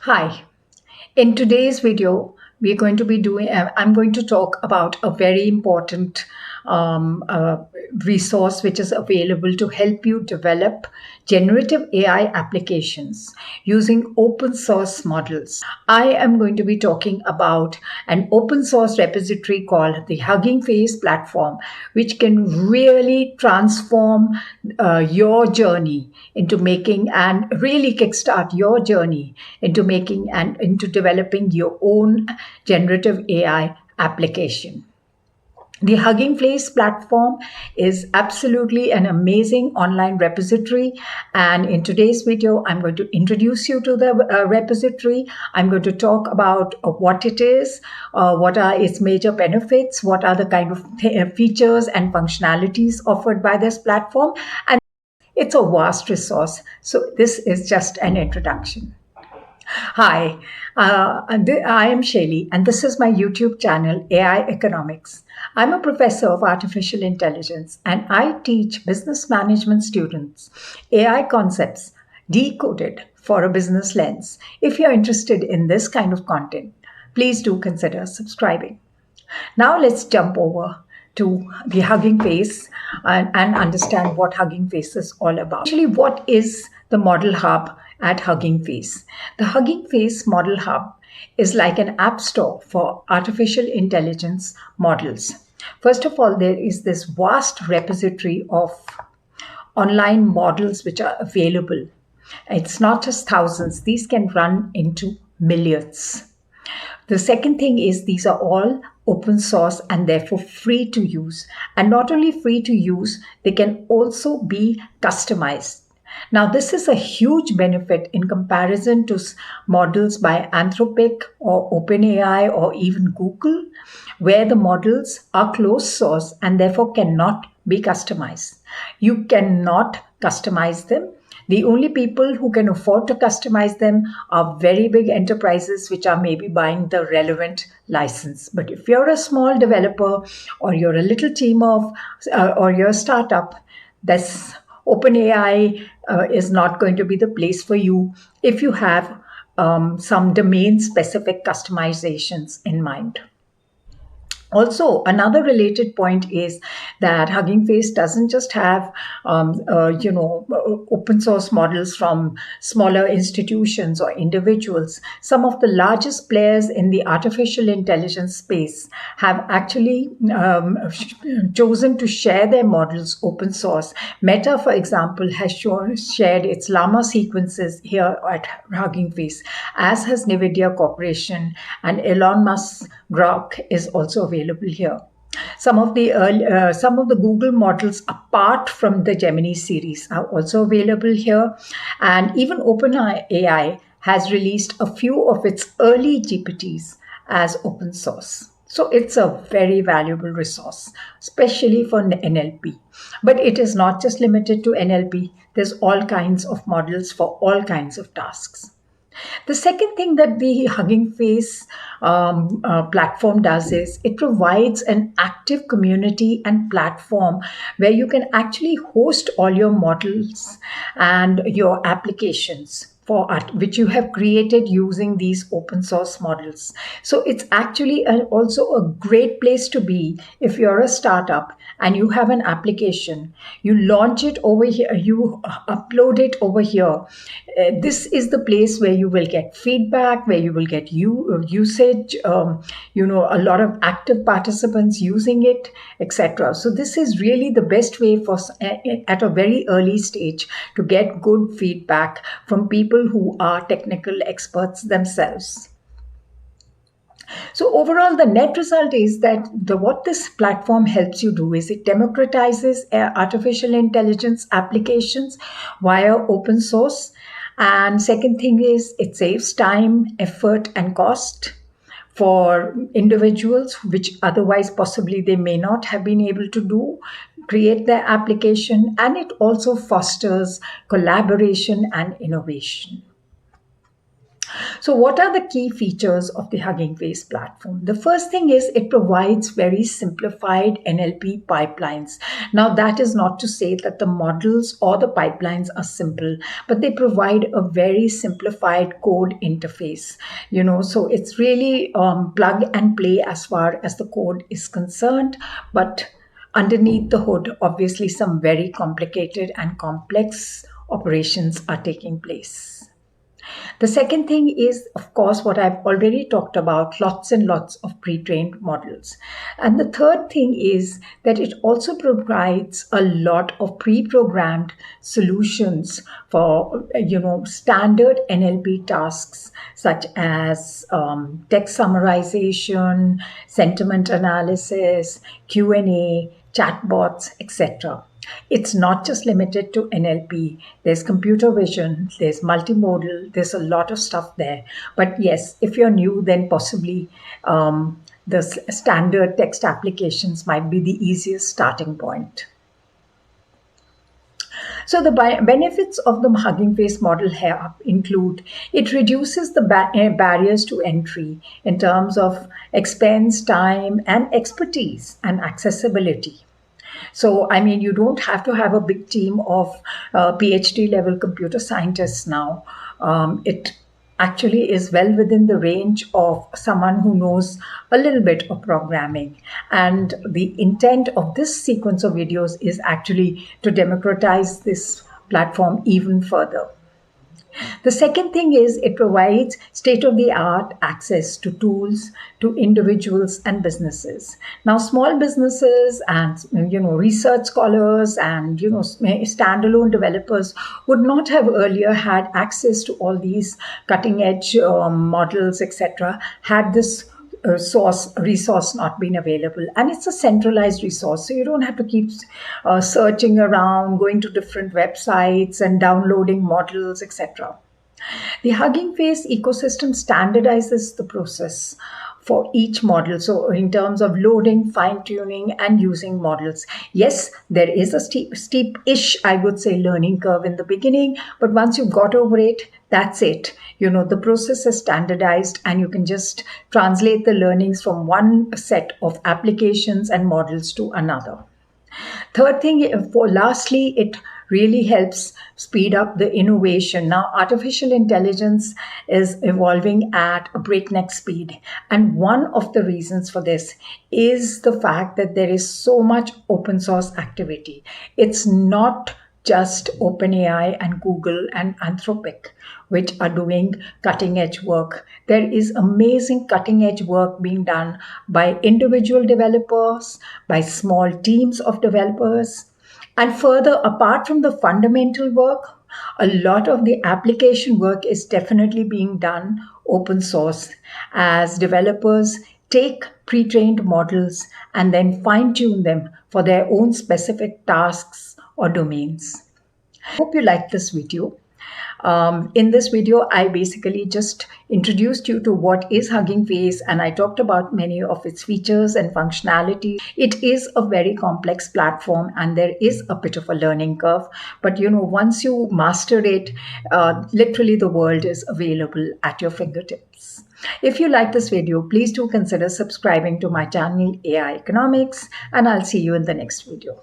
Hi, in today's video, I'm going to talk about a very important um, uh, resource which is available to help you develop generative AI applications using open source models. I am going to be talking about an open source repository called the Hugging Face platform, which can really transform your journey into making and really kickstart your journey into making and into developing your own generative AI application. The Hugging Face platform is absolutely an amazing online repository. And in today's video, I'm going to introduce you to the repository. I'm going to talk about what it is, what are its major benefits, what are the kind of features and functionalities offered by this platform. And it's a vast resource. So this is just an introduction. Hi, I am Shaylee, and this is my YouTube channel, AI Economics. I'm a professor of artificial intelligence, and I teach business management students AI concepts decoded for a business lens. If you're interested in this kind of content, please do consider subscribing. Now let's jump over to the Hugging Face and understand what Hugging Face is all about. Actually, what is the Model Hub at Hugging Face? The Hugging Face Model Hub is like an app store for artificial intelligence models. First of all, there is this vast repository of online models which are available. It's not just thousands, these can run into millions. The second thing is these are all open source and therefore free to use. And not only free to use, they can also be customized. Now, this is a huge benefit in comparison to models by Anthropic or OpenAI or even Google, where the models are closed source and therefore cannot be customized. You cannot customize them. The only people who can afford to customize them are very big enterprises which are maybe buying the relevant license. But if you're a small developer or you're a little team of, or you're a startup, this OpenAI is not going to be the place for you if you have some domain specific customizations in mind. Also, another related point is that Hugging Face doesn't just have, open source models from smaller institutions or individuals. Some of the largest players in the artificial intelligence space have actually chosen to share their models open source. Meta, for example, has shared its Llama sequences here at Hugging Face, as has NVIDIA Corporation, and Elon Musk's Grok is also available here. Some of the Google models, apart from the Gemini series, are also available here, and even OpenAI has released a few of its early GPTs as open source. So it's a very valuable resource, especially for NLP. But it is not just limited to NLP. There's all kinds of models for all kinds of tasks. The second thing that the Hugging Face platform does is it provides an active community and platform where you can actually host all your models and your applications for art, which you have created using these open source models. So it's actually also a great place to be if you're a startup and you have an application. You launch it over here, you upload it over here. This is the place where you will get feedback, where you will get usage, a lot of active participants using it, etc. So this is really the best way for at a very early stage to get good feedback from people who are technical experts themselves. So overall, the net result is that what this platform helps you do is it democratizes artificial intelligence applications via open source. And second thing is it saves time, effort, and cost for individuals, which otherwise possibly they may not have been able to do, create their application, and it also fosters collaboration and innovation. So, what are the key features of the Hugging Face platform? The first thing is it provides very simplified NLP pipelines. Now, that is not to say that the models or the pipelines are simple, but they provide a very simplified code interface. So it's really plug and play as far as the code is concerned, but underneath the hood, obviously, some very complicated and complex operations are taking place. The second thing is, of course, what I've already talked about, lots and lots of pre-trained models. And the third thing is that it also provides a lot of pre-programmed solutions for, standard NLP tasks such as text summarization, sentiment analysis, Q&A, chatbots, etc. It's not just limited to NLP. There's computer vision, there's multimodal, there's a lot of stuff there. But yes, if you're new, then possibly the standard text applications might be the easiest starting point. So the benefits of the Hugging Face model here include it reduces the barriers to entry in terms of expense, time, and expertise and accessibility. So, I mean, you don't have to have a big team of PhD level computer scientists now. It actually is well within the range of someone who knows a little bit of programming. And the intent of this sequence of videos is actually to democratize this platform even further. The second thing is it provides state-of-the-art access to tools to individuals and businesses. Now, small businesses and research scholars and standalone developers would not have earlier had access to all these cutting-edge models, etc. Had this resource not been available, and it's a centralized resource, so you don't have to keep searching around, going to different websites and downloading models, etc. The Hugging Face ecosystem standardizes the process for each model. So, in terms of loading, fine tuning, and using models, yes, there is a steep-ish, I would say, learning curve in the beginning, but once you've got over it, that's it. The process is standardized, and you can just translate the learnings from one set of applications and models to another. Third thing, lastly, it really helps speed up the innovation. Now, artificial intelligence is evolving at a breakneck speed. And one of the reasons for this is the fact that there is so much open source activity. It's not just OpenAI and Google and Anthropic, which are doing cutting edge work. There is amazing cutting edge work being done by individual developers, by small teams of developers. And further, apart from the fundamental work, a lot of the application work is definitely being done open source as developers take pre-trained models and then fine-tune them for their own specific tasks or domains. I hope you liked this video. In this video, I basically just introduced you to what is Hugging Face, and I talked about many of its features and functionality. It is a very complex platform and there is a bit of a learning curve, but once you master it, literally the world is available at your fingertips. If you like this video, please do consider subscribing to my channel AI Economics, and I'll see you in the next video.